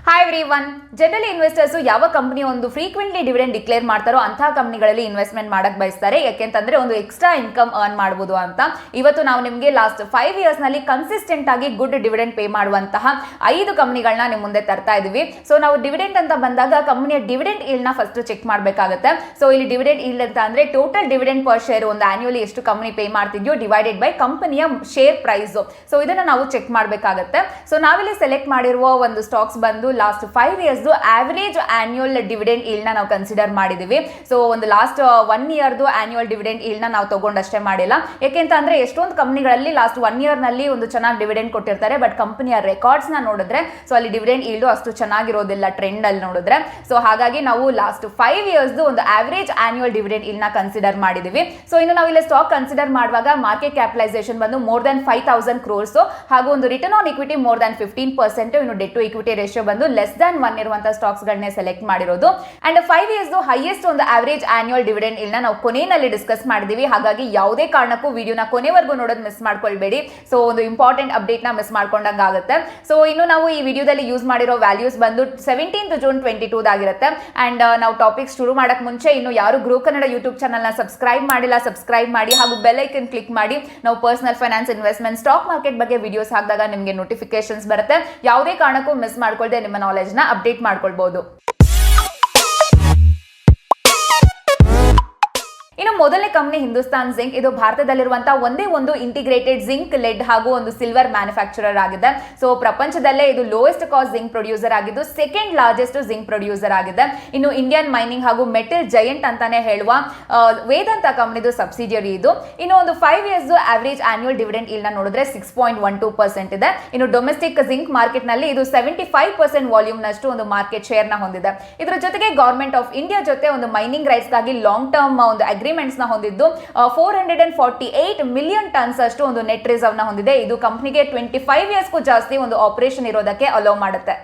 Hi everyone. Generally investors ಯಾವ company ಒಂದು frequently dividend declare ಮಾಡ್ತಾರೋ ಅಂತಹ ಕಂಪನಿಗಳಲ್ಲಿ ಇನ್ವೆಸ್ಟ್ಮೆಂಟ್ ಮಾಡಕ್ ಬಯಸ್ತಾರೆ. ಯಾಕೆಂತಂದ್ರೆ ಒಂದು ಎಕ್ಸ್ಟ್ರಾ ಇನ್ಕಮ್ ಅರ್ನ್ ಮಾಡಬಹುದು ಅಂತ. ಇವತ್ತು ನಾವು ನಿಮಗೆ ಲಾಸ್ಟ್ 5 ಇಯರ್ಸ್ ನಲ್ಲಿ ಕನ್ಸಿಸ್ಟೆಂಟ್ ಆಗಿ ಗುಡ್ ಡಿವಿಡೆಂಡ್ ಪೇ ಮಾಡುವಂತಹ 5 ಕಂಪನಿಗಳನ್ನ ನಿಮ್ಮ ಮುಂದೆ ತರ್ತಾ ಇದೀವಿ. ಸೊ ನಾವು ಡಿವಿಡೆಂಡ್ ಅಂತ ಬಂದಾಗ ಕಂಪನಿಯ ಡಿವಿಡೆಂಡ್ ಈಲ್ಡ್ ನ ಫಸ್ಟ್ ಚೆಕ್ ಮಾಡಬೇಕಾಗುತ್ತೆ. ಸೊ ಇಲ್ಲಿ ಡಿವಿಡೆಂಡ್ ಈಲ್ಡ್ ಅಂತ ಅಂದ್ರೆ ಟೋಟಲ್ ಡಿವಿಡೆಂಡ್ ಪರ್ ಶೇರ್ ಒಂದು ಆನ್ಯುವಲಿ ಎಷ್ಟು ಕಂಪನಿ ಪೇ ಮಾಡ್ತಿದ್ಯೋ ಡಿವೈಡೆಡ್ ಬೈ ಕಂಪನಿಯ ಶೇರ್ ಪ್ರೈಸ್. ಸೊ ಇದನ್ನ ನಾವು ಚೆಕ್ ಮಾಡಬೇಕಾಗುತ್ತೆ. ಸೊ ನಾವಿಲ್ಲಿ ಸೆಲೆಕ್ಟ್ ಮಾಡಿರುವ ಒಂದು ಸ್ಟಾಕ್ಸ್ ಬಂದು last 5 years average annual dividend yield ನ ನಾವು ಕನ್ಸಿಡರ್ ಮಾಡಿದೀವಿ. ಸೊ ಒಂದು last 1 year annual dividend yield ನ ನಾವು ತಗೊಂಡಷ್ಟೇ ಮಾಡಿಲ್ಲ. ಯಾಕೆಂತಂದ್ರೆ ಎಷ್ಟೊಂದು ಕಂಪನಿಗಳಲ್ಲಿ ಲಾಸ್ಟ್ 1 ಇಯರ್ ನಲ್ಲಿ ಒಂದು ಚೆನ್ನಾಗಿ ಡಿವಿಡೆಂಡ್ ಕೊಟ್ಟಿರ್ತಾರೆ, ಬಟ್ ಕಂಪನಿಯ ರೆಕಾರ್ಡ್ಸ್ ನ ನೋಡಿದ್ರೆ ಸೊ ಅಲ್ಲಿ ಡಿವಿಡೆಂಡ್ ಈಲ್ಡ್ ಅಷ್ಟು ಚೆನ್ನಾಗಿರೋದಿಲ್ಲ ಟ್ರೆಂಡ್ ಅಲ್ಲಿ ನೋಡಿದ್ರೆ. ಸೊ ಹಾಗಾಗಿ ನಾವು ಲಾಸ್ಟ್ 5 ಇಯರ್ಸ್ ಒಂದು ಆವರೇಜ್ ಆನ್ಯುವಲ್ ಡಿವಿಡೆಂಡ್ ಈಲ್ಡ್ ನ ಕನ್ಸಿಡರ್ ಮಾಡಿದೀವಿ. ಸೊ ಇನ್ನು ನಾವು ಇಲ್ಲಿ ಸ್ಟಾಕ್ ಕನ್ಸಿಡರ್ ಮಾಡುವಾಗ ಮಾರ್ಕೆಟ್ ಕ್ಯಾಪಿಟಲೈಸೇಷನ್ ಬಂದು ಮೋರ್ ದನ್ 5,000 crores ಹಾಗೂ ಒಂದು return on equity more than 15%, ಇನ್ನು ಡೆಟ್ ಟು ಇಕ್ವಿಟಿ ರೇಷಿಯೋ ಬಂದು ಲೆಸ್ ದನ್ 1 ಇರುವಂತಹ ಸ್ಟಾಕ್ಸ್ ಗಳನ್ನೇ ಸೆಲೆಕ್ಟ್ ಮಾಡಿರೋದು. ಅಂಡ್ 5 ಇಯರ್ಸ್ ಹೈಯೆಸ್ಟ್ ಒಂದು ಆವರೇಜ್ ಆನ್ಯುವಲ್ ಡಿವಿಡೆಂಡ್ ಇಲ್ನ ನಾವು ಕೊನೆಯಲ್ಲಿ ಡಿಸ್ಕಸ್ ಮಾಡಿದೀವಿ. ಹಾಗಾಗಿ ಯಾವುದೇ ಕಾರಣಕ್ಕೂ ವಿಡಿಯೋನ ಕೊನೆವರೆಗೂ ನೋಡೋದು ಮಿಸ್ ಮಾಡ್ಕೊಳ್ಬೇಡಿ. ಸೊ ಒಂದು ಇಂಪಾರ್ಟೆಂಟ್ ಅಪ್ಡೇಟ್ ನ ಮಿಸ್ ಮಾಡ್ಕೊಂಡಂಗ ಆಗುತ್ತೆ. ಸೊ ಇನ್ನು ನಾವು ಈ ವಿಡಿಯೋದಲ್ಲಿ ಯೂಸ್ ಮಾಡಿರೋ ವ್ಯಾಲ್ಯೂಸ್ ಬಂದು 17th June 2022 ಆಗಿರುತ್ತೆ. ಅಂಡ್ ನಾವು ಟಾಪಿಕ್ ಶುರು ಮಾಡಕ್ ಮುಂಚೆ ಇನ್ನು ಯಾರು ಗ್ರೋ ಕನ್ನಡ ಯೂಟ್ಯೂಬ್ ಚಾನಲ್ ನ ಸಬ್ಸ್ಕ್ರೈಬ್ ಮಾಡಿಲ್ಲ ಸಬ್ಸ್ಕ್ರೈಬ್ ಮಾಡಿ ಹಾಗೂ ಬೆಲ್ ಐಕನ್ ಕ್ಲಿಕ್ ಮಾಡಿ. ನಾವು personal finance, investment, stock market ಬಗ್ಗೆ ವಿಡಿಯೋಸ್ ಹಾಕಿದಾಗ ನಿಮಗೆ ನೋಟಿಫಿಕೇಶನ್ಸ್ ಬರುತ್ತೆ. ಯಾವುದೇ ಕಾರಣಕ್ಕೂ ಮಿಸ್ ಮಾಡ್ಕೊಳ್ದೆ ನಿಮ್ಮ ನಾಲೆಜ್ ನ ಅಪ್ಡೇಟ್ ಮಾಡ್ಕೊಳ್ಬಹುದು. ಇನ್ನು ಮೊದಲನೇ ಕಂಪನಿ ಹಿಂದೂಸ್ತಾನ್ ಜಿಂಕ್. ಇದು ಭಾರತದಲ್ಲಿರುವಂತಹ ಒಂದೇ ಒಂದು ಇಂಟಿಗ್ರೇಟೆಡ್ ಜಿಂಕ್, ಲೆಡ್ ಹಾಗೂ ಒಂದು ಸಿಲ್ವರ್ ಮ್ಯಾನುಫ್ಯಾಕ್ಚರರ್ ಆಗಿದೆ. ಸೊ ಪ್ರಪಂಚದಲ್ಲೇ ಇದು ಲೋಯೆಸ್ಟ್ ಕಾಸ್ಟ್ ಜಿಂಕ್ ಪ್ರೊಡ್ಯೂಸರ್ ಆಗಿದ್ದು ಸೆಕೆಂಡ್ ಲಾರ್ಜೆಸ್ಟ್ ಜಿಂಕ್ ಪ್ರೊಡ್ಯೂಸರ್ ಆಗಿದೆ. ಇನ್ನು ಇಂಡಿಯನ್ ಮೈನಿಂಗ್ ಹಾಗೂ ಮೆಟಲ್ ಜೈಂಟ್ ಅಂತಾನೆ ಹೇಳುವ ವೇದಾಂತ ಕಂಪನಿದು ಸಬ್ಸಿಡಿಯರಿ ಇದು. ಇನ್ನು ಒಂದು 5 years average annual dividend yield ನ ನೋಡಿದ್ರೆ 6.12% ಇದೆ. ಇನ್ನು ಡೊಮೆಸ್ಟಿಕ್ ಜಿಂಕ್ ಮಾರ್ಕೆಟ್ ನಲ್ಲಿ ಇದು 75% ವಾಲ್ಯೂಮ್ ನಷ್ಟು ಒಂದು ಮಾರ್ಕೆಟ್ ಶೇರ್ ನ ಹೊಂದಿದೆ. ಇದರ ಜೊತೆಗೆ ಗವರ್ಮೆಂಟ್ ಆಫ್ ಇಂಡಿಯಾ ಜೊತೆ ಒಂದು ಮೈನಿಂಗ್ ರೈಟ್ಸ್ ಗಾಗಿ ಲಾಂಗ್ ಟರ್ಮ್ ಒಂದು ಅಗ್ರಿಮೆಂಟ್ಸ್ ನ ಹೊಂದಿದ್ದು 448 ಮಿಲಿಯನ್ ಟನ್ಸ್ ಅಷ್ಟು ಒಂದು ನೆಟ್ ರಿಸರ್ವ್ ನ ಹೊಂದಿದೆ. ಇದು ಕಂಪನಿಗೆ 25 ಇಯರ್ಸ್ಗೂ ಜಾಸ್ತಿ ಒಂದು ಆಪರೇಷನ್ ಇರೋದಕ್ಕೆ ಅಲೋ ಮಾಡುತ್ತೆ.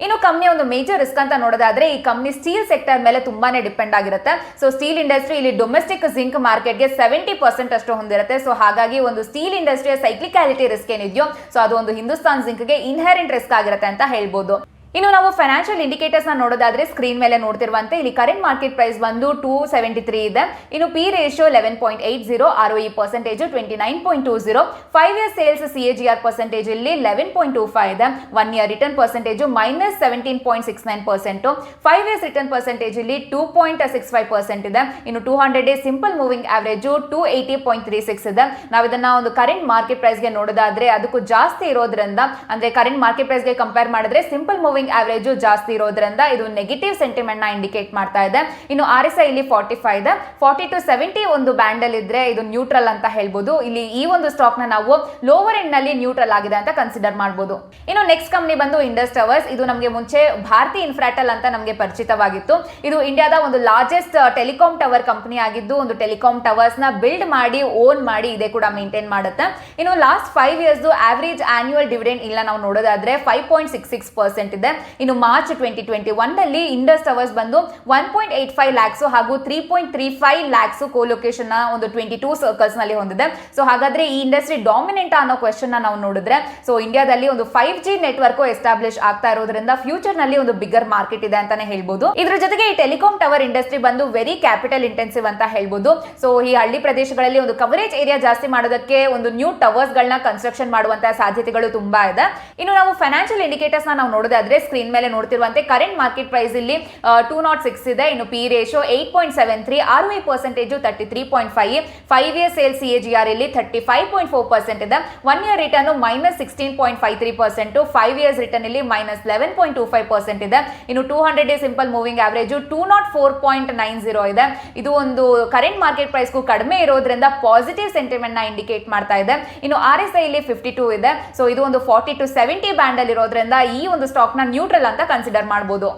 ಇನ್ನು ಕಂಪನಿ ಒಂದು ಮೇಜರ್ ರಿಸ್ಕ್ ಅಂತ ನೋಡೋದಾದ್ರೆ ಈ ಕಂಪನಿ ಸ್ಟೀಲ್ ಸೆಕ್ಟರ್ ಮೇಲೆ ತುಂಬಾನೇ ಡಿಪೆಂಡ್ ಆಗಿರುತ್ತೆ. ಸೊ ಸ್ಟೀಲ್ ಇಂಡಸ್ಟ್ರಿ ಇಲ್ಲಿ ಡೊಮೆಸ್ಟಿಕ್ ಜಿಂಕ್ ಮಾರ್ಕೆಟ್ಗೆ 70% ಅಷ್ಟು ಹೊಂದಿರುತ್ತೆ. ಸೊ ಹಾಗಾಗಿ ಒಂದು ಸ್ಟೀಲ್ ಇಂಡಸ್ಟ್ರಿಯ ಸೈಕ್ಲಿಕ್ಯಾಲಿಟಿ ರಿಸ್ಕ್ ಏನಿದೆಯೋ ಸೊ ಅದು ಒಂದು ಹಿಂದೂಸ್ತಾನ್ ಜಿಂಕ್ಗೆ ಇನ್ಹೆರೆಂಟ್ ರಿಸ್ಕ್ ಆಗಿರುತ್ತೆ ಅಂತ ಹೇಳ್ಬೋದು. ಇನ್ನು ನಾವು ಫೈನಾನ್ಷಿಯಲ್ ಇಂಡಿಕೇಟರ್ಸ್ ನ ನೋಡೋದಾದ್ರೆ ಸ್ಕ್ರೀನ್ ಮೇಲೆ ನೋಡ್ತಿರುವಂತೆ ಇಲ್ಲಿ ಕರೆಂಟ್ ಮಾರ್ಕೆಟ್ ಪ್ರೈಸ್ ಬಂದು 273 ಇದೆ. ಇನ್ನು P ratio 11.80, ROE percentage 29.20, 5 year sales CAGR percentage ಇಲ್ಲಿ 11.25 ಇದೆ. 1 year return percentage -17.69%, 5 years return percentage ಇಲ್ಲಿ 2.65% ಇದೆ. ಇನ್ನು 200 ಡೇ ಸಿಂಪಲ್ ಮೂವಿಂಗ್ ಆವರೇಜ್ 280.36 ಇದೆ. ನಾವು ಇದನ್ನ ಒಂದು ಕರೆಂಟ್ ಮಾರ್ಕೆಟ್ ಪ್ರೈಸ್ ಗೆ ನೋಡೋದಾದ್ರೆ ಅದಕ್ಕೂ ಜಾಸ್ತಿ ಇರೋದ್ರಿಂದ, ಅಂದ್ರೆ ಕರೆಂಟ್ ಮಾರ್ಕೆಟ್ ಪ್ರೈಸ್ ಗೆ ಕಂಪೇರ್ ಮಾಡಿದ್ರೆ ಸಿಂಪಲ್ ಮೂವಿಂಗ್ ಆವರೇಜ್ ಜಾಸ್ತಿ ಇರೋದ್ರಿಂದ ಇದು ನೆಗೆಟಿವ್ ಸೆಂಟಿಮೆಂಟ್ ನ ಇಂಡಿಕೇಟ್ ಮಾಡ್ತಾ ಇದೆ. ಇನ್ನು RSI ಇಲ್ಲಿ 45 ಇದೆ. 40 to 70 ಒಂದು ಬ್ಯಾಂಡ್ ಅಲ್ಲಿ ಇದ್ರೆ ಇದು ನ್ಯೂಟ್ರಲ್ ಅಂತ ಹೇಳ್ಬೋದು. ಇಲ್ಲಿ ಈ ಒಂದು ಸ್ಟಾಕ್ ನ ನಾವು ಲೋವರ್ ಎಂಡ್ ನಲ್ಲಿ ನ್ಯೂಟ್ರಲ್ ಆಗಿದೆ ಅಂತ ಕನ್ಸಿಡರ್ ಮಾಡಬಹುದು. ಇನ್ನು ನೆಕ್ಸ್ಟ್ ಕಂಪನಿ ಬಂದು ಇಂಡಸ್ ಟವರ್ಸ್. ಇದು ನಮಗೆ ಮುಂಚೆ ಭಾರತಿ ಇನ್ಫ್ರಾಟೆಲ್ ಅಂತ ನಮಗೆ ಪರಿಚಿತವಾಗಿತ್ತು. ಇದು ಇಂಡಿಯಾದ ಒಂದು ಲಾರ್ಜೆಸ್ಟ್ ಟೆಲಿಕಾಂ ಟವರ್ ಕಂಪನಿ ಆಗಿದ್ದು ಒಂದು ಟೆಲಿಕಾಂ ಟವರ್ಸ್ ನ ಬಿಲ್ಡ್ ಮಾಡಿ ಓನ್ ಮಾಡಿ ಇದೇ ಕೂಡ ಮೇಂಟೈನ್ ಮಾಡುತ್ತೆ. ಇನ್ನು last 5 years average annual dividend ಇಲ್ಲ ನಾವು ನೋಡೋದಾದ್ರೆ 5.66% ಇದೆ. ಇನ್ನು ಮಾರ್ಚ್ 2021 ನಲ್ಲಿ ಇಂಡಸ್ ಟವರ್ಸ್ ಬಂದು 1.85 lakhs ಹಾಗೂ 3.35 lakhs ಕೋಲೊಕೇಶನ್ ನ ಒಂದು 22 ಸರ್ಕಲ್ಸ್ ನಲ್ಲಿ ಹೊಂದಿದೆ. ಸೊ ಹಾಗಾದ್ರೆ ಈ ಇಂಡಸ್ಟ್ರಿ ಡಾಮಿನೆಂಟ್ ಅನ್ನೋ ಕ್ವೆಶ್ಚನ್ ನ ನಾವು ನೋಡಿದ್ರೆ ಸೊ ಇಂಡಿಯಾದಲ್ಲಿ ಒಂದು 5G ನೆಟ್ವರ್ಕ್ ಎಸ್ಟಾಬ್ಲಿಷ್ ಆಗ್ತಾ ಇರೋದ್ರಿಂದ ಫ್ಯೂಚರ್ ನಲ್ಲಿ ಒಂದು ಬಿಗರ್ ಮಾರ್ಕೆಟ್ ಇದೆ ಅಂತಾನೆ ಹೇಳ್ಬೋದು. ಇದ್ರ ಜೊತೆಗೆ ಈ ಟೆಲಿಕಾಂ ಟವರ್ ಇಂಡಸ್ಟ್ರಿ ಬಂದು ವೆರಿ ಕ್ಯಾಪಿಟಲ್ ಇಂಟೆನ್ಸಿವ್ ಅಂತ ಹೇಳ್ಬೋದು. ಸೊ ಈ ಹಳ್ಳಿ ಪ್ರದೇಶಗಳಲ್ಲಿ ಒಂದು ಕವರೇಜ್ ಏರಿಯಾ ಜಾಸ್ತಿ ಮಾಡೋದಕ್ಕೆ ಒಂದು ನ್ಯೂ ಟವರ್ಸ್ ಗಳನ್ನ ಕನ್ಸ್ಟ್ರಕ್ಷನ್ ಮಾಡುವಂತಹ ಸಾಧ್ಯತೆಗಳು ತುಂಬಾ ಇದೆ. ಇನ್ನು ನಾವು ಫೈನಾನ್ಷಿಯಲ್ ಇಂಡಿಕೇಟರ್ಸ್ ನಾವು ನೋಡೋದಾದ್ರೆ ಸ್ಕ್ರೀನ್ ಮೇಲೆ ನೋಡ್ತಿರುವಂತೆ ಕರೆಂಟ್ ಮಾರ್ಕೆಟ್ ಪ್ರೈಸ್ ಇಲ್ಲಿ 206 ಇದೆ. ಇನ್ನು P ratio 8.73, ROE percentage 33.5, 5 year sales CAGR ಇಲ್ಲಿ 35.4% ಇದೆ. 1 ಇಯರ್ ರಿಟರ್ನ್ -16.53%, 5 ಇಯರ್ಸ್ ರಿಟರ್ನ್ ಇಲ್ಲಿ -11.25% ಇದೆ. ಇನ್ನು 200 ಡೇ ಸಿಂಪಲ್ ಮೂವಿಂಗ್ ಆವರೇಜ್ 204.90 ಇದೆ. ಇದು ಒಂದು ಕರೆಂಟ್ ಮಾರ್ಕೆಟ್ ಪ್ರೈಸ್ ಗೂ ಕಡಿಮೆ ಇರೋದ್ರಿಂದ ಪಾಸಿಟಿವ್ ಸೆಂಟಿಮೆಂಟ್ ನ ಇಂಡಿಕೇಟ್ ಮಾಡ್ತಾ ಇದೆ. ಇನ್ನು RSI ಇಲ್ಲಿ 52 ಇದೆ. ಸೊ ಇದು ಒಂದು 40 to 70 ಬ್ಯಾಂಡ್ ಅಲ್ಲಿ ಇರೋದ್ರಿಂದ ಈ ಒಂದು ಸ್ಟಾಕ್ ನ ನ್ಯೂಟ್ರಲ್ ಅಂತ ಕನ್ಸಿಡರ್ ಮಾಡಬಹುದು.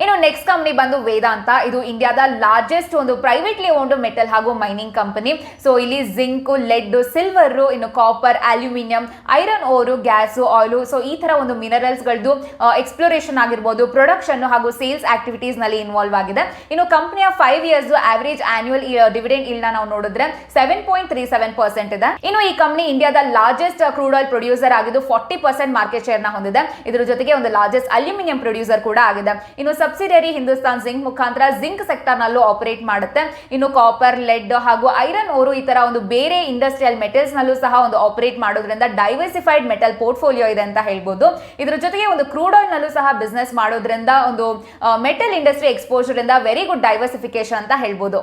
ಇನ್ನು ನೆಕ್ಸ್ಟ್ ಕಂಪನಿ ಬಂದು ವೇದಾಂತ. ಇದು ಇಂಡಿಯಾದ ಲಾರ್ಜೆಸ್ಟ್ ಒಂದು ಪ್ರೈವೇಟ್ಲಿ ಓನ್ಡ್ ಮೆಟಲ್ ಹಾಗೂ ಮೈನಿಂಗ್ ಕಂಪನಿ. ಸೊ ಇಲ್ಲಿ ಜಿಂಕ್, ಲೆಡ್, ಸಿಲ್ವರ್, ಇನ್ನು copper, aluminium, iron ore, gas, oil, so ಈ ತರ ಒಂದು ಮಿನರಲ್ಸ್ ಗಳದ್ದು ಎಕ್ಸ್ಪ್ಲೋರೇಷನ್ ಆಗಿರ್ಬೋದು, ಪ್ರೊಡಕ್ಷನ್ ಹಾಗೂ ಸೇಲ್ಸ್ ಆಕ್ಟಿವಿಟೀಸ್ ನಲ್ಲಿ ಇನ್ವಾಲ್ವ್ ಆಗಿದೆ. ಇನ್ನು ಕಂಪನಿಯ 5 ಇಯರ್ಸ್ ಆವರೇಜ್ ಆನ್ಯುವಲ್ ಡಿವಿಡೆಂಡ್ ಇಲ್ನ ನಾವು ನೋಡಿದ್ರೆ 7.37% ಇದೆ. ಇನ್ನು ಈ ಕಂಪನಿ ಇಂಡಿಯಾದ ಲಾರ್ಜೆಸ್ಟ್ ಕ್ರೂಡ್ ಆಯಿಲ್ ಪ್ರೊಡ್ಯೂಸರ್ ಆಗಿದ್ದು 40% ಮಾರ್ಕೆಟ್ ಶೇರ್ ನ ಹೊಂದಿದೆ. ಇದರ ಜೊತೆಗೆ ಒಂದು ಲಾರ್ಜೆಸ್ಟ್ ಅಲ್ಯೂಮಿನಿಯಂ ಪ್ರೊಡ್ಯೂಸರ್ ಕೂಡ ಆಗಿದೆ. ಇನ್ನು ಸಬ್ಸಿಡಿಯರಿ ಹಿಂದೂಸ್ತಾನ್ ಜಿಂಕ್ ಮುಖಾಂತರ ಜಿಂಕ್ ಸೆಕ್ಟರ್ ನಲ್ಲೂ ಆಪರೇಟ್ ಮಾಡುತ್ತೆ. ಇನ್ನು ಕಾಪರ್, ಲೆಡ್ ಹಾಗೂ ಐರನ್ ಓರು ಈ ತರ ಒಂದು ಬೇರೆ ಇಂಡಸ್ಟ್ರಿಯಲ್ ಮೆಟಲ್ಸ್ ನಲ್ಲೂ ಸಹ ಒಂದು ಆಪರೇಟ್ ಮಾಡೋದ್ರಿಂದ ಡೈವರ್ಸಿಫೈಡ್ ಮೆಟಲ್ ಪೋರ್ಟ್ಫೋಲಿಯೋ ಇದೆ ಅಂತ ಹೇಳ್ಬೋದು. ಇದರ ಜೊತೆಗೆ ಒಂದು ಕ್ರೂಡ್ ಆಯಿಲ್ ನಲ್ಲೂ ಸಹ ಬಿಸ್ನೆಸ್ ಮಾಡೋದ್ರಿಂದ ಒಂದು ಮೆಟಲ್ ಇಂಡಸ್ಟ್ರಿ ಎಕ್ಸ್ಪೋಜರ್ ಇಂದ ವೆರಿ ಗುಡ್ ಡೈವರ್ಸಿಫಿಕೇಶನ್ ಅಂತ ಹೇಳ್ಬೋದು.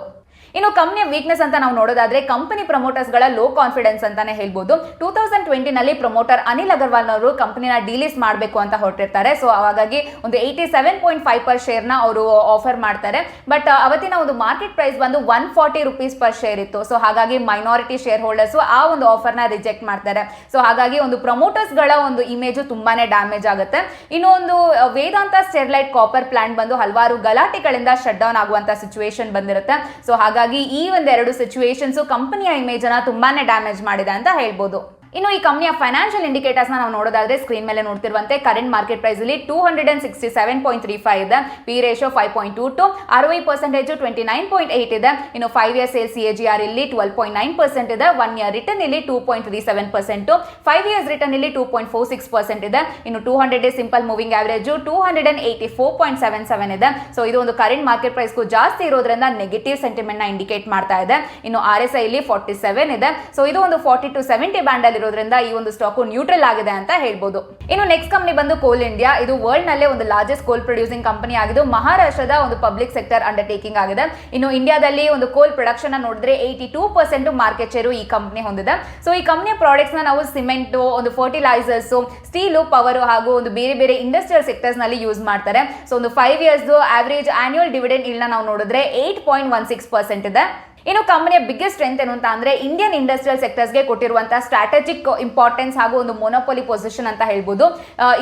ಇನ್ನು ಕಂಪನಿಯ ವೀಕ್ನೆಸ್ ಅಂತ ನಾವು ನೋಡೋದಾದ್ರೆ ಕಂಪನಿ ಪ್ರಮೋಟರ್ಸ್ ಗಳ ಲೋ ಕಾನ್ಫಿಡೆನ್ಸ್ ಅಂತಾನೆ ಹೇಳ್ಬೋದು. 2020 ನಲ್ಲಿ ಪ್ರಮೋಟರ್ ಅನಿಲ್ ಅಗರ್ವಾಲ್ ಅವರು ಕಂಪನಿನ ಡಿಲಿಸ್ಟ್ ಮಾಡಬೇಕು ಅಂತ ಹೊರಟಿರ್ತಾರೆ. ಸೊ ಹಾಗಾಗಿ ಒಂದು 87.5 ಪರ್ ಶೇರ್ ನ ಅವರು ಆಫರ್ ಮಾಡ್ತಾರೆ. ಬಟ್ ಅವತ್ತಿನ ಒಂದು ಮಾರ್ಕೆಟ್ ಪ್ರೈಸ್ ಬಂದು 140 ರುಪೀಸ್ ಪರ್ ಶೇರ್ ಇತ್ತು. ಸೊ ಹಾಗಾಗಿ ಮೈನಾರಿಟಿ ಶೇರ್ ಹೋಲ್ಡರ್ಸ್ ಆ ಒಂದು ಆಫರ್ ನ ರಿಜೆಕ್ಟ್ ಮಾಡ್ತಾರೆ. ಸೊ ಹಾಗಾಗಿ ಒಂದು ಪ್ರಮೋಟರ್ಸ್ ಗಳ ಒಂದು ಇಮೇಜ್ ತುಂಬಾನೇ ಡ್ಯಾಮೇಜ್ ಆಗುತ್ತೆ. ಇನ್ನು ಒಂದು ವೇದಾಂತ ಸ್ಟೆರ್ಲೈಟ್ ಕಾಪರ್ ಪ್ಲಾಂಟ್ ಬಂದು ಹಲವಾರು ಗಲಾಟೆಗಳಿಂದ ಶಟ್ ಡೌನ್ ಆಗುವಂತ ಸಿಚುವೇಶನ್ ಬಂದಿರುತ್ತೆ. ಸೊ ಹಾಗಾಗಿ ಈ ಒಂದೆರಡು ಸಿಚುವೇಶನ್ಸ್ ಕಂಪನಿಯ ಇಮೇಜ್ ಅನ್ನ ತುಂಬಾನೇ ಡ್ಯಾಮೇಜ್ ಮಾಡಿದೆ ಅಂತ ಹೇಳ್ಬೋದು. ಇನ್ನು ಈ ಕಂಪನಿಯ ಫೈನಾನ್ಷಿಯಲ್ ಇಂಡಿಕೇಟರ್ಸ್ ನಾವು ನೋಡೋದಾದ್ರೆ ಸ್ಕ್ರೀನ್ ಮೇಲೆ ನೋಡ್ತಿರುವಂತೆ ಕರೆಂಟ್ ಮಾರ್ಕೆಟ್ ಪ್ರೈಸ್ ಅಲ್ಲಿ 267.35 ಇದೆ. ಪಿ ರೇಷಿಯೋ 5.22, ROE ಪರ್ಸೆಂಟೇಜ್ 29.8 ಇದೆ. ಇನ್ನು 5 ಇಯರ್ ಸೇಲ್ಸ್ CAGR ಇಲ್ಲಿ 12.9% ಇದೆ. 1 ಇಯರ್ ರಿಟರ್ನ್ ಇಲ್ಲಿ 2.37%, 5 ಇಯರ್ಸ್ ರಿಟರ್ನ್ ಇಲ್ಲಿ 2.46% ಇದೆ. ಇನ್ನು 200 ಡೇ ಸಿಂಪಲ್ ಮೂವಿಂಗ್ ಆವರೇಜ್ 284.77 ಇದೆ. ಸೊ ಇದು ಒಂದು ಕರೆಂಟ್ ಮಾರ್ಕೆಟ್ ಪ್ರೈಸ್ ಗೂ ಜಾಸ್ತಿ ಇರೋದ್ರಿಂದ ನೆಗೆಟಿವ್ ಸೆಂಟಿಮೆಂಟ್ ನ ಇಂಡಿಕೇಟ್ ಮಾಡ್ತಾ ಇದೆ. ಇನ್ನು RSI ಇಲ್ಲಿ 47 ಇದೆ. ಸೊ ಇದು ಒಂದು 40 to 70 ಬ್ಯಾಂಡ್ ಅಲ್ಲಿ ಇರೋದ್ರಿಂದ ಈ ಒಂದು ಸ್ಟಾಕ್ ನ್ಯೂಟ್ರಲ್ ಆಗಿದೆ ಅಂತ ಹೇಳ್ಬೋದು. ಇನ್ನು ನೆಕ್ಸ್ಟ್ ಕಂಪನಿ ಬಂದು ಕೋಲ್ ಇಂಡಿಯಾ. ಇದು ವರ್ಲ್ಡ್ ನಲ್ಲೇ ಒಂದು ಲಾರ್ಜೆಸ್ಟ್ ಕೋಲ್ ಪ್ರೊಡ್ಯೂಸಿಂಗ್ ಕಂಪನಿ ಆಗಿದ್ದು ಮಹಾರಾಷ್ಟ್ರದ ಒಂದು ಪಬ್ಲಿಕ್ ಸೆಕ್ಟರ್ ಅಂಡರ್ಟೇಕಿಂಗ್ ಆಗಿದೆ. ಇನ್ನು ಇಂಡಿಯಾದಲ್ಲಿ ಒಂದು ಕೋಲ್ ಪ್ರೊಡಕ್ಷನ್ ನೋಡಿದ್ರೆ 82% ಮಾರ್ಕೆಟ್ ಶೇರು ಈ ಕಂಪನಿ ಹೊಂದಿದೆ. ಸೊ ಈ ಕಂಪನಿಯ ಪ್ರಾಡಕ್ಟ್ಸ್ ನ ನಾವು ಸಿಮೆಂಟ್, ಒಂದು ಫರ್ಟಿಲೈಸರ್ಸ್, ಸ್ಟೀಲ್, ಪವರ್ ಹಾಗೂ ಒಂದು ಬೇರೆ ಬೇರೆ ಇಂಡಸ್ಟ್ರಿಯಲ್ ಸೆಕ್ಟರ್ಸ್ ನಲ್ಲಿ ಯೂಸ್ ಮಾಡ್ತಾರೆ. ಸೊ ಒಂದು 5 ಇಯರ್ಸ್ ಆವರೇಜ್ ಆನ್ಯುವಲ್ ಡಿವಿಡೆಂಡ್ ಇಲ್ನ ನಾವು ನೋಡಿದ್ರೆ 8.16% ಇದೆ. ಇನ್ನು ಕಂಪನಿಯ ಬಿಗ್ಗೆಸ್ಟ್ ಸ್ಟ್ರೆಂತ್ ಏನು ಅಂತ ಅಂದ್ರೆ ಇಂಡಿಯನ್ ಇಂಡಸ್ಟ್ರಿಯಲ್ ಸೆಕ್ಟರ್ಸ್ಗೆ ಕೊಟ್ಟಿರುವಂತಹ ಸ್ಟ್ರಾಟಜಿಕ್ ಇಂಪಾರ್ಟೆನ್ಸ್ ಹಾಗೂ ಒಂದು ಮೊನೋಪೊಲಿ ಪೊಸಿಷನ್ ಅಂತ ಹೇಳ್ಬೋದು.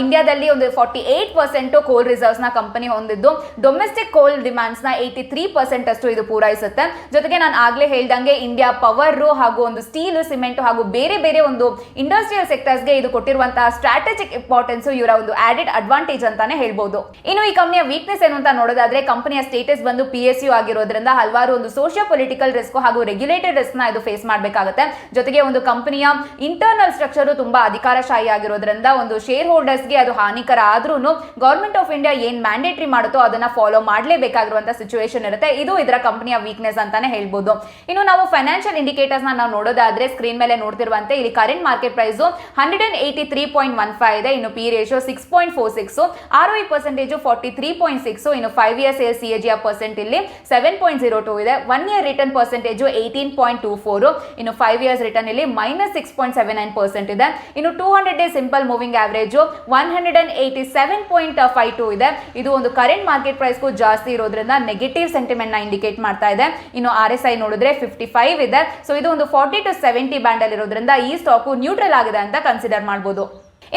ಇಂಡಿಯಾದಲ್ಲಿ ಒಂದು 48% ಕೋಲ್ ರಿಸರ್ವ್ಸ್ ನ ಕಂಪನಿ ಹೊಂದಿದ್ದು ಡೊಮೆಸ್ಟಿಕ್ ಕೋಲ್ ಡಿಮ್ಯಾಂಡ್ಸ್ ನ 83% ಅಷ್ಟು ಇದು ಪೂರೈಸುತ್ತೆ. ಜೊತೆಗೆ ನಾನು ಆಗ್ಲೇ ಹೇಳ್ದಂಗೆ ಇಂಡಿಯಾ ಪವರ್ ಹಾಗೂ ಒಂದು ಸ್ಟೀಲ್, ಸಿಮೆಂಟ್ ಹಾಗೂ ಬೇರೆ ಬೇರೆ ಒಂದು ಇಂಡಸ್ಟ್ರಿಯಲ್ ಸೆಕ್ಟರ್ಸ್ಗೆ ಇದು ಕೊಟ್ಟಿರುವಂತಹ ಸ್ಟ್ರಾಟಜಿಕ್ ಇಂಪಾರ್ಟೆನ್ಸ್ ಇವರ ಒಂದು ಆಡೆಡ್ ಅಡ್ವಾಂಟೇಜ್ ಅಂತಾನೆ ಹೇಳ್ಬೋದು. ಇನ್ನು ಈ ಕಂಪನಿಯ ವೀಕ್ನೆಸ್ ಏನು ಅಂತ ನೋಡೋದಾದ್ರೆ ಕಂಪನಿಯ ಸ್ಟೇಟಸ್ ಬಂದು PSU ಆಗಿರೋದ್ರಿಂದ ಹಲವಾರು ಒಂದು ಸೋಶಿಯೋ ಪೊಲಿಟಿಕಲ್ ರಿಸ್ಕ್ ಹಾಗೂ ರೆಗ್ಯುಲೇಟೆಡ್ ರಿಸ್ಕ್ ನ ಇದು ಫೇಸ್ ಮಾಡಬೇಕಾಗುತ್ತೆ. ಜೊತೆಗೆ ಒಂದು ಕಂಪನಿಯ ಇಂಟರ್ನಲ್ ಸ್ಟ್ರಕ್ಚರ್ ತುಂಬಾ ಅಧಿಕಾರಶಾಹಿ ಆಗಿರೋದ್ರಿಂದ ಒಂದು ಶೇರ್ ಹೋಲ್ಡರ್ಸ್ಗೆ ಅದು ಹಾನಿಕರ ಆದ್ರೂ ಗವರ್ಮೆಂಟ್ ಆಫ್ ಇಂಡಿಯಾ ಏನ್ ಮ್ಯಾಂಡೇಟರಿ ಮಾಡುತ್ತೋ ಅದನ್ನ ಫಾಲೋ ಮಾಡಲೇಬೇಕಾಗಿರುವಂತಹ ಸಿಚುವೇಶನ್ ಇರುತ್ತೆ. ಇದು ಇದರ ಕಂಪನಿಯ ವೀಕ್ನೆಸ್ ಅಂತಾನೆ ಹೇಳ್ಬೋದು. ಇನ್ನು ನಾವು ಫೈನಾನ್ಷಿಯಲ್ ಇಂಡಿಕೇಟರ್ಸ್ ನಾವು ನೋಡೋದಾದ್ರೆ ಸ್ಕ್ರೀನ್ ಮೇಲೆ ನೋಡ್ತಿರುವಂತೆ ಇಲ್ಲಿ ಕರೆಂಟ್ ಮಾರ್ಕೆಟ್ ಪ್ರೈಸ್ 183.15 ಇದೆ. ಇನ್ನು ಪಿ ರೇಷಿಯೋ 6.46, ROE ಪರ್ಸೆಂಟೇಜ್ 43.6, ಇನ್ನು 5 ಇಯರ್ ಸೇಲ್ಸ್ CAGR ಪರ್ಸೆಂಟ್ ಇಲ್ಲಿ 7.02 ಇದೆ. 1 ಇಯರ್ ರಿಟರ್ನ್ ಪರ್ಸೆಂಟೇಜ್ 18.24, ಇನ್ನು 5 ಇಯರ್ಸ್ ರಿಟರ್ನ್ ಇಲ್ಲಿ -6.79% ಇದೆ. ಇನ್ನು 200 ಡೇ ಸಿಂಪಲ್ ಮೂವಿಂಗ್ ಆವರೇಜ್ 187.52 ಇದೆ. ಇದು ಒಂದು ಕರೆಂಟ್ ಮಾರ್ಕೆಟ್ ಪ್ರೈಸ್ ಗೂ ಜಾಸ್ತಿ ಇರೋದ್ರಿಂದ ನೆಗೆಟಿವ್ ಸೆಂಟಿಮೆಂಟ್ ನ ಇಂಡಿಕೇಟ್ ಮಾಡ್ತಾ ಇದೆ. ಇನ್ನು RSI ನೋಡಿದ್ರೆ 55 ಇದೆ. ಸೊ ಇದು ಒಂದು 40 to 70 ಬ್ಯಾಂಡ್ ಅಲ್ಲಿ ಇರೋದ್ರಿಂದ ಈ ಸ್ಟಾಕ್ ನ್ಯೂಟ್ರಲ್ ಆಗಿದೆ ಅಂತ ಕನ್ಸಿಡರ್ ಮಾಡಬಹುದು.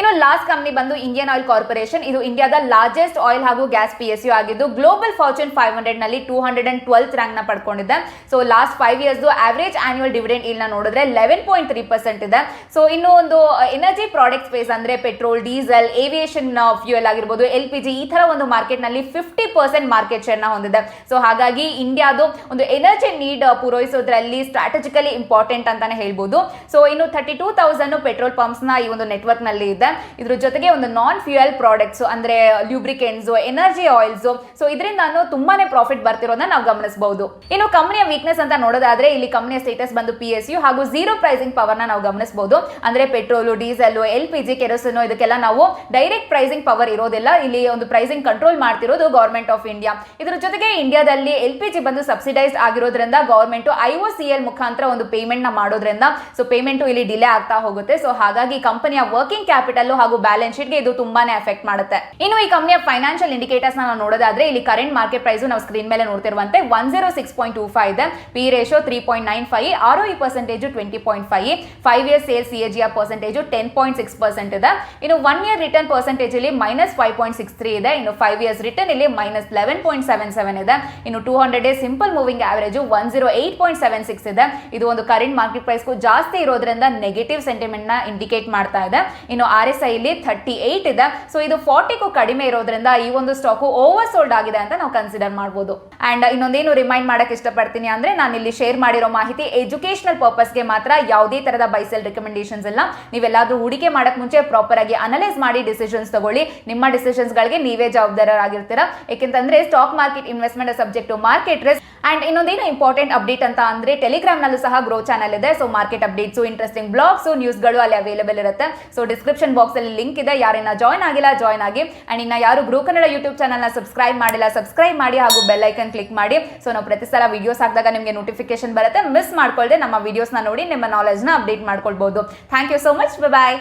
ಇನ್ನು ಲಾಸ್ಟ್ ಕಂಪನಿ ಬಂದು ಇಂಡಿಯನ್ ಆಯಿಲ್ ಕಾರ್ಪೊರೇಷನ್. ಇದು ಇಂಡಿಯಾದ ಲಾರ್ಜೆಸ್ಟ್ ಆಯಿಲ್ ಹಾಗೂ ಗ್ಯಾಸ್ PSU ಆಗಿದ್ದು ಗ್ಲೋಬಲ್ ಫಾರ್ಚೂನ್ 500 ನಲ್ಲಿ 212th ರ್ಯಾಂಕ್ ನ ಪಡ್ಕೊಂಡಿದೆ. So last 5 years average annual dividend ಇಲ್ನ ನೋಡಿದ್ರೆ 11.3% ಇದೆ. ಸೊ ಇನ್ನು ಒಂದು ಎನರ್ಜಿ ಪ್ರಾಡಕ್ಟ್ ಸ್ಪೇಸ್ ಅಂದ್ರೆ ಪೆಟ್ರೋಲ್, ಡೀಸೆಲ್, ಏವಿಯೇಷನ್ ಫ್ಯೂಯಲ್ ಆಗಿರ್ಬೋದು, LPG ಈ ತರ ಒಂದು ಮಾರ್ಕೆಟ್ ನಲ್ಲಿ 50% ಮಾರ್ಕೆಟ್ ಶೇರ್ ನ ಹೊಂದಿದೆ. ಸೊ ಹಾಗಾಗಿ ಇಂಡಿಯಾದು ಒಂದು ಎನರ್ಜಿ ನೀಡ್ ಪೂರೈಸೋದ್ರಲ್ಲಿ ಸ್ಟ್ರಾಟಜಿಕಲಿ ಇಂಪಾರ್ಟೆಂಟ್ ಅಂತಾನೆ ಹೇಳ್ಬೋದು. ಸೊ ಇನ್ನು 32,000 ಪೆಟ್ರೋಲ್ ಪಂಪ್ಸ್ ನ ಈ ಒಂದು ನೆಟ್ವರ್ಕ್ ನಲ್ಲಿ ಇದೆ. ಇದ್ರ ಜೊತೆಗೆ ಒಂದು ನಾನ್ ಫ್ಯೂಯಲ್ ಪ್ರಾಡಕ್ಟ್ಸ್ ಅಂದ್ರೆ ಲ್ಯೂಬ್ರಿಕೆಂಟ್ಸ್, ಎನರ್ಜಿ ಆಯಿಲ್ಸ್, ಸೊ ಇದರಿಂದ ತುಂಬಾನೇ ಪ್ರಾಫಿಟ್ ಬರ್ತಿರೋದನ್ನ ನಾವು ಗಮನಿಸಬಹುದು. ಇನ್ನು ಕಂಪನಿಯ ವೀಕ್ನೆಸ್ ಅಂತ ನೋಡೋದಾದ್ರೆ ಇಲ್ಲಿ ಕಂಪನಿಯ ಸ್ಟೇಟಸ್ ಬಂದು PSU ಹಾಗೂ ಝೀರೋ ಪ್ರೈಸಿಂಗ್ ಪವರ್ ನ ನಾವು ಗಮನಿಸಬಹುದು. ಅಂದ್ರೆ ಪೆಟ್ರೋಲ್, ಡೀಸೆಲ್, LPG, ಕೆರೋಸಿನ್ ಇದಕ್ಕೆಲ್ಲ ನಾವು ಡೈರೆಕ್ಟ್ ಪ್ರೈಸಿಂಗ್ ಪವರ್ ಇರೋದಿಲ್ಲ. ಇಲ್ಲಿ ಒಂದು ಪ್ರೈಸಿಂಗ್ ಕಂಟ್ರೋಲ್ ಮಾಡ್ತಿರೋದು ಗವರ್ಮೆಂಟ್ ಆಫ್ ಇಂಡಿಯಾ. ಇದ್ರ ಜೊತೆಗೆ ಇಂಡಿಯಾದಲ್ಲಿ LPG ಬಂದು ಸಬ್ಸಿಡೈಸ್ಡ್ ಆಗಿರೋದ್ರಿಂದ ಗವರ್ಮೆಂಟ್ IOCL ಮುಖಾಂತರ ಒಂದು ಪೇಮೆಂಟ್ ನ ಮಾಡೋದ್ರಿಂದ ಸೊ ಪೇಮೆಂಟ್ ಇಲ್ಲಿ ಡಿಲೇ ಆಗ್ತಾ ಹೋಗುತ್ತೆ. ಸೊ ಹಾಗಾಗಿ ಕಂಪನಿಯ ವರ್ಕಿಂಗ್ ಕ್ಯಾಪಿಟಲ್ ಕ್ಯಾಪಿಟಲ್ ಹಾಗೂ ಬ್ಯಾಲೆನ್ಸ್ ಶೀಟ್ ಗೆ ಇದು ತುಂಬಾನೇ ಎಫೆಕ್ಟ್ ಮಾಡುತ್ತೆ. ಇನ್ನು ಈ ಕಂಪನಿಯ ಫೈನಾನ್ಷಿಯಲ್ ಇಂಡಿಕೇಟರ್ಸ್ ನಾವು ನೋಡೋದಾದ್ರೆ ಇಲ್ಲಿ ಕರೆಂಟ್ ಮಾರ್ಕೆಟ್ ಪ್ರೈಸ್ ನಾವು ಸ್ಕ್ರೀನ್ ಮೇಲೆ ನೋಡ್ತಿರುವಂತೆ 106.25 ಇದೆ, P ratio 3.95, ROE percentage 20.5, 5 year sales CAGR percentage 10.6% ಇದೆ. ಇನ್ನು 1 ಇಯರ್ ರಿಟರ್ನ್ ಪರ್ಸೆಂಟೇಜ್ ಇಲ್ಲಿ -5.63 ಇದೆ. ಇನ್ನು 5 ಇಯರ್ಸ್ ರಿಟರ್ನ್ ಇಲ್ಲಿ -11.77 ಇದೆ. ಇನ್ನು 200 ಡೇಸ್ ಸಿಂಪಲ್ ಮೂವಿಂಗ್ ಆವರೇಜ್ 108.76 ಇದೆ. ಇದು ಒಂದು ಕರೆಂಟ್ ಮಾರ್ಕೆಟ್ ಪ್ರೈಸ್ ಜಾಸ್ತಿ ಇರೋದ್ರಿಂದ ನೆಗೆಟಿವ್ ಸೆಂಟಿಮೆಂಟ್ ನ ಇಂಡಿಕೇಟ್ ಮಾಡ್ತಾ ಇದೆ. ಇನ್ನು RSI ಇಲ್ಲಿ 38 ಇದೆ. ಸೊ ಇದು 40 ಕಡಿಮೆ ಇರೋದ್ರಿಂದ ಈ ಒಂದು ಸ್ಟಾಕ್ ಓವರ್ ಸೋಲ್ಡ್ ಆಗಿದೆ ಅಂತ ನಾವು ಕನ್ಸಿಡರ್ ಮಾಡಬಹುದು. ಅಂಡ್ ಇನ್ನೊಂದೇನು ರಿಮೈಂಡ್ ಮಾಡಕ್ಕೆ ಇಷ್ಟಪಡ್ತೀನಿ ಅಂದ್ರೆ ನಾನು ಇಲ್ಲಿ ಶೇರ್ ಮಾಡಿರೋ ಮಾಹಿತಿ ಎಜುಕೇಶನಲ್ ಪರ್ಪಸ್ ಗೆ ಮಾತ್ರ, ಯಾವುದೇ ತರದ ಬೈ ಸೆಲ್ ರೆಕಮೆಂಡೇಶನ್ಸ್ ಇಲ್ಲ. ನೀವೆಲ್ಲಾದ್ರೂ ಹೂಡಿಕೆ ಮಾಡಕ್ ಮುಂಚೆ ಪ್ರಾಪರ್ ಆಗಿ ಅನಲೈಸ್ ಮಾಡಿ ಡಿಸಿಷನ್ಸ್ ತಗೊಳ್ಳಿ. ನಿಮ್ಮ ಡಿಸಿಷನ್ಸ್ ಗಳಿಗೆ ನೀವೇ ಜವಾಬ್ದಾರರಾಗಿರ್ತೀರಾ. ಯಾಕೆಂತಂದ್ರೆ stock market investment subject to market risk. And ಇನ್ನೊಂದೇನು ಇಂಪಾರ್ಟೆಂಟ್ ಅಪ್ಡೇಟ್ ಅಂತ ಅಂದ್ರೆ ಟೆಲಿಗ್ರಾಮ್ ನಲ್ಲೂ ಸಹ ಗ್ರೋ ಚಾನಲ್ ಇದೆ. So market updates, interesting blogs, news ಗಳು ಅಲ್ಲಿ ಅವೈಲೇಬಲ್ ಇರುತ್ತೆ. ಸೊ ಡಿಸ್ಕ್ರಿಪ್ಷನ್ ಬಾಕ್ಸ್ ಅಲ್ಲಿ ಲಿಂಕ್ ಇದೆ. ಯಾರನ್ನ ಜಾಯ್ನ್ ಆಗಿಲ್ಲ ಜಾಯ್ನ್ ಆಗಿ. ಅಂಡ್ ಇನ್ನ ಯಾರು ಗ್ರೋ ಕನ್ನಡ ಯೂಟ್ಯೂಬ್ ಚಾನಲ್ ನ ಸಬ್ಸ್ಕ್ರೈಬ್ ಮಾಡಿಲ್ಲ ಸಬ್ಸ್ಕ್ರೈಬ್ ಮಾಡಿ ಹಾಗೂ ಬೆಲ್ ಐಕನ್ ಕ್ಲಿಕ್ ಮಾಡಿ. ಸೊ ನಾವು ಪ್ರತಿ ಸಲ ವಿಡಿಯೋಸ್ ಹಾಕಿದಾಗ ನಿಮಗೆ ನೋಟಿಫಿಕೇಶನ್ ಬರುತ್ತೆ. ಮಿಸ್ ಮಾಡ್ಕೊಳ್ಳದೆ ನಮ್ಮ ವಿಡಿಯೋಸ್ ನ ನೋಡಿ ನಿಮ್ಮ ನಾಲೆಜ್ ನ ಅಪ್ಡೇಟ್ ಮಾಡ್ಕೊಳ್ಬಹುದು. Thank you so much. Bye.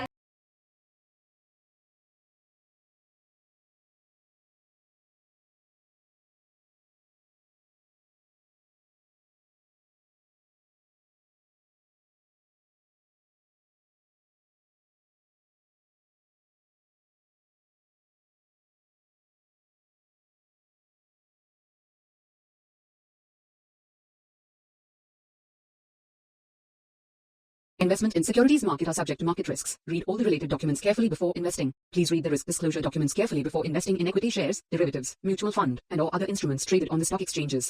Investment in securities market are subject to market risks. Read all the related documents carefully before investing. Please read the risk disclosure documents carefully before investing in equity shares, derivatives, mutual fund, and or other instruments traded on the stock exchanges.